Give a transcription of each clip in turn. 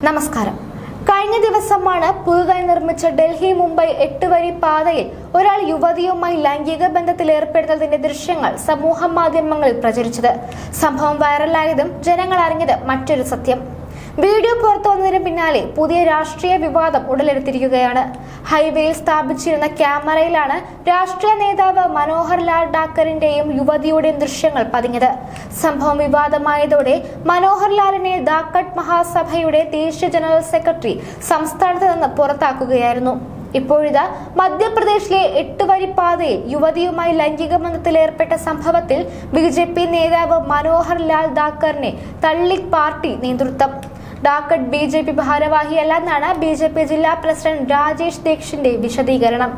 നമസ്കാരം. കഴിഞ്ഞ ദിവസമാണ് പുതുതായി നിർമ്മിച്ച ഡൽഹി മുംബൈ 8 വരി പാതയിൽ ഒരാൾ യുവതിയുമായി ലൈംഗിക ബന്ധത്തിൽ ഏർപ്പെടുന്നതിന്റെ ദൃശ്യങ്ങൾ സമൂഹ മാധ്യമങ്ങളിൽ പ്രചരിച്ചത്. സംഭവം വൈറലായതും ജനങ്ങൾ അറിഞ്ഞത് മറ്റൊരു സത്യം. വീഡിയോ പുറത്തു വന്നതിന് പിന്നാലെ പുതിയ രാഷ്ട്രീയ വിവാദം ഉടലെടുത്തിരിക്കുകയാണ്. ഹൈവേയിൽ സ്ഥാപിച്ചിരുന്ന ക്യാമറയിലാണ് രാഷ്ട്രീയ നേതാവ് മനോഹർ ലാൽ ഠാക്കറിന്റെയും യുവതിയുടെയും ദൃശ്യങ്ങൾ പതിഞ്ഞത്. സംഭവം വിവാദമായതോടെ മനോഹർ ലാലിനെ ധാക്കഡ് മഹാസഭയുടെ ദേശീയ ജനറൽ സെക്രട്ടറി സംസ്ഥാനത്ത് നിന്ന് പുറത്താക്കുകയായിരുന്നു. ഇപ്പോഴിതാ മധ്യപ്രദേശിലെ 8 വരി പാതയിൽ യുവതിയുമായി ലൈംഗിക ബന്ധത്തിൽ ഏർപ്പെട്ട സംഭവത്തിൽ BJP നേതാവ് മനോഹർ ലാൽ ഠാക്കറിനെ തള്ളി പാർട്ടി നേതൃത്വം. ധാക്കഡ് BJP ഭാരവാഹിയല്ലെന്നാണ് BJP ജില്ലാ പ്രസിഡന്റ് രാജേഷ് ദീക്ഷിന്റെ വിശദീകരണം.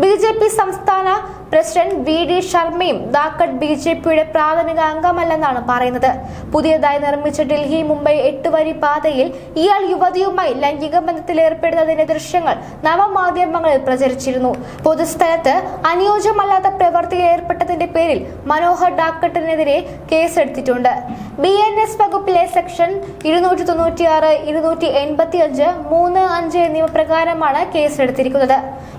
BJP സംസ്ഥാന പ്രസിഡന്റ് VD ശർമ്മയും ധാക്കഡ് BJPയുടെ പ്രാഥമിക അംഗമല്ലെന്നാണ് പറയുന്നത്. പുതിയതായി നിർമ്മിച്ച ഡൽഹി മുംബൈ 8 വരി പാതയിൽ ഇയാൾ യുവതിയുമായി ലൈംഗിക ബന്ധത്തിൽ ഏർപ്പെടുന്നതിന്റെ ദൃശ്യങ്ങൾ നവമാധ്യമങ്ങളിൽ പ്രചരിച്ചിരുന്നു. പൊതുസ്ഥലത്ത് അനുയോജ്യമല്ലാത്ത പ്രവൃത്തിയിൽ ഏർപ്പെട്ടതിന്റെ പേരിൽ മനോഹർ ഠാക്കറിനെതിരെ കേസെടുത്തിട്ടുണ്ട്. BNS വകുപ്പിലെ സെക്ഷൻ 296, 285, 3(5) എന്നിവ പ്രകാരമാണ് കേസെടുത്തിരിക്കുന്നത്.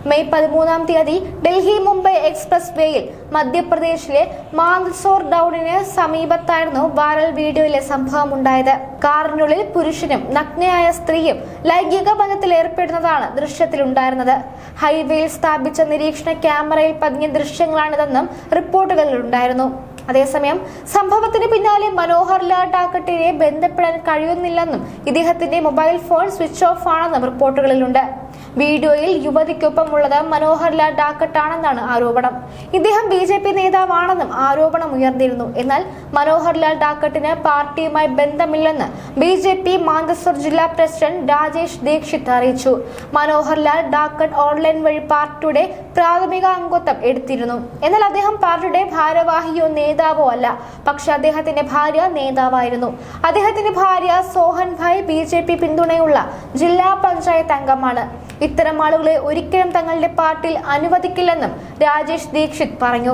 മെയ് 13-ാം തീയതി ഡൽഹി മുംബൈ എക്സ്പ്രസ് വേയിൽ മധ്യപ്രദേശിലെ മാന്ദ്സോർ ടൗണിന് സമീപത്തായിരുന്നു വൈറൽ വീഡിയോയിലെ സംഭവം ഉണ്ടായത്. കാറിനുള്ളിൽ പുരുഷനും നഗ്നയായ സ്ത്രീയും ലൈംഗിക ബന്ധത്തിൽ ഏർപ്പെടുന്നതാണ് ദൃശ്യത്തിലുണ്ടായിരുന്നത്. ഹൈവേയിൽ സ്ഥാപിച്ച നിരീക്ഷണ ക്യാമറയിൽ പതിഞ്ഞ ദൃശ്യങ്ങളാണിതെന്നും റിപ്പോർട്ടുകളിലുണ്ടായിരുന്നു. അതേസമയം സംഭവത്തിന് പിന്നാലെ മനോഹർ ലാൽ ഠാക്കറിനെ ബന്ധപ്പെടാൻ കഴിയുന്നില്ലെന്നും ഇദ്ദേഹത്തിന്റെ മൊബൈൽ ഫോൺ സ്വിച്ച് ഓഫ് ആണെന്നും റിപ്പോർട്ടുകളിലുണ്ട്. വീഡിയോയിൽ യുവതിക്കൊപ്പമുള്ളത് മനോഹർ ലാൽ ഠാക്കറാണെന്നാണ് ആരോപണം. ഇദ്ദേഹം BJP നേതാവാണെന്നും ആരോപണം ഉയർന്നിരുന്നു. എന്നാൽ മനോഹർ ലാൽ ഠാക്കറിന് പാർട്ടിയുമായി ബന്ധമില്ലെന്ന് BJP മാന്ദ്സോർ ജില്ലാ പ്രസിഡന്റ് രാജേഷ് ദീക്ഷിത് അറിയിച്ചു. മനോഹർ ലാൽ ഠാക്കർ ഓൺലൈൻ വഴി പാർട്ടിയുടെ പ്രാഥമിക അംഗത്വം എടുത്തിരുന്നു. എന്നാൽ അദ്ദേഹം പാർട്ടിയുടെ ഭാരവാഹിയോ നേതാവോ അല്ല. പക്ഷെ അദ്ദേഹത്തിന്റെ ഭാര്യ നേതാവായിരുന്നു. അദ്ദേഹത്തിന്റെ ഭാര്യ സോഹൻ ഭായ് BJP പിന്തുണയുള്ള ജില്ലാ പഞ്ചായത്ത് അംഗമാണ്. ഇത്തരം ആളുകളെ ഒരിക്കലും തങ്ങളുടെ പാർട്ടിയിൽ അനുവദിക്കില്ലെന്നും രാജേഷ് ദീക്ഷിത് പറഞ്ഞു.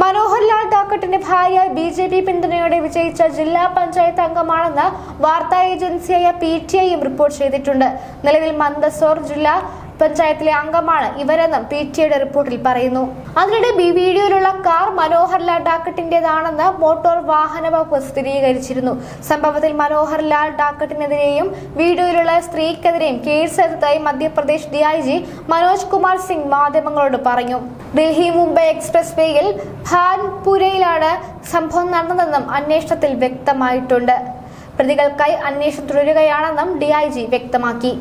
മനോഹർ ലാൽ ഠാക്കറിന്റെ ഭാര്യ BJP പിന്തുണയോടെ വിജയിച്ച ജില്ലാ പഞ്ചായത്ത് അംഗമാണെന്ന് വാർത്താ ഏജൻസിയായ PTIയും റിപ്പോർട്ട് ചെയ്തിട്ടുണ്ട്. നിലവിൽ മന്ദസോർ ജില്ലാ പഞ്ചായത്തിലെ അംഗമാണ് ഇവരെന്നും PTIയുടെ റിപ്പോർട്ടിൽ പറയുന്നു. അതിനിടെ വീഡിയോയിലുള്ള കാർ മനോഹർ ലാൽ ഠാക്കറിന്റേതാണെന്ന് മോട്ടോർ വാഹന വകുപ്പ് സ്ഥിരീകരിച്ചിരുന്നു. സംഭവത്തിൽ മനോഹർ ലാൽ ഠാക്കറിനെതിരെയും വീഡിയോയിലുള്ള സ്ത്രീക്കെതിരെയും കേസെടുത്തതായി മധ്യപ്രദേശ് DIG മനോജ് കുമാർ സിംഗ് മാധ്യമങ്ങളോട് പറഞ്ഞു. ഡൽഹി മുംബൈ എക്സ്പ്രസ് വേയിൽ ഭാൻപുരയിലാണ് സംഭവം നടന്നതെന്നും അന്വേഷണത്തിൽ വ്യക്തമായിട്ടുണ്ട്. പ്രതികൾക്കായി അന്വേഷണം തുടരുകയാണെന്നും DIG വ്യക്തമാക്കി.